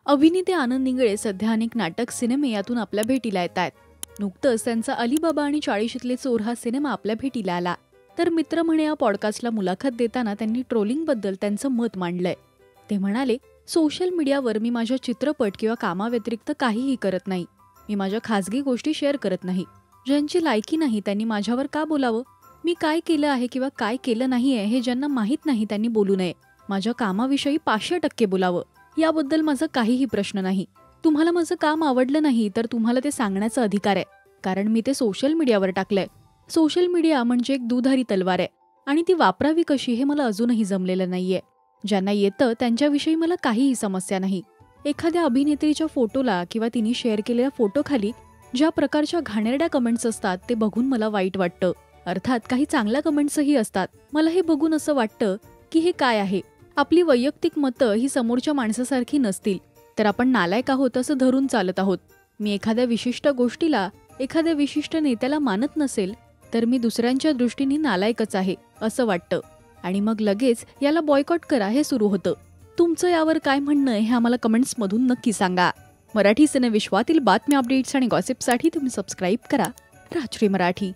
अभिनेते आनंद इंगळे सध्या अनेक नाटक सिनेमे यातून आपल्या भेटीला येत आहेत. नुकतंच त्यांचा अलीबाबा आणि 40शीतले चोर हा सिनेमा आपल्या भेटीला आला. तर मित्र म्हणे या पॉडकास्टला मुलाखत देताना त्यांनी ट्रोलिंगबद्दल त्यांचं मत मांडलंय. ते म्हणाले, सोशल मीडियावर मी माझ्या चित्रपट किंवा कामाव्यतिरिक्त काहीही करत नाही. मी माझ्या खासगी गोष्टी शेअर करत नाही. ज्यांची लायकी नाही त्यांनी माझ्यावर का बोलावं? मी काय केलं आहे किंवा काय केलं नाहीये हे ज्यांना माहीत नाही त्यांनी बोलू नये. माझ्या कामाविषयी 500% बोलावं. याबद्दल माझा काहीही प्रश्न नाही. तुम्हाला माझं काम आवडलं नाही तर तुम्हाला ते सांगण्याचा अधिकार आहे, कारण मी ते सोशल मीडियावर टाकलंय. सोशल मीडिया म्हणजे एक दुधारी तलवार आहे आणि ती वापरावी कशी हे मला अजूनही जमलेलं नाहीये. ज्यांना येतं त्यांच्याविषयी मला काहीही समस्या नाही. एखाद्या अभिनेत्रीच्या फोटोला किंवा तिने शेअर केलेल्या फोटोखाली ज्या प्रकारच्या घाणेरड्या कमेंट्स असतात ते बघून मला वाईट वाटतं. अर्थात काही चांगल्या कमेंट्सही असतात. मला हे बघून असं वाटतं की हे काय आहे? आपली वैयक्तिक मतं ही समोरच्या माणसासारखी नसतील तर आपण नालायक आहोत असं धरून चालत आहोत. मी एखाद्या विशिष्ट गोष्टीला, एखाद्या विशिष्ट नेत्याला मानत नसेल तर मी दुसऱ्यांच्या दृष्टीने नालायकच आहे असं वाटतं आणि मग लगेच याला बॉयकॉट करा हे सुरू होतं. तुमचं यावर काय म्हणणं आहे हे आम्हाला कमेंट्समधून नक्की सांगा. मराठी सिनेविश्वातील बातम्या, अपडेट्स आणि गॉसिपसाठी तुम्ही सबस्क्राईब करा राजश्री मराठी.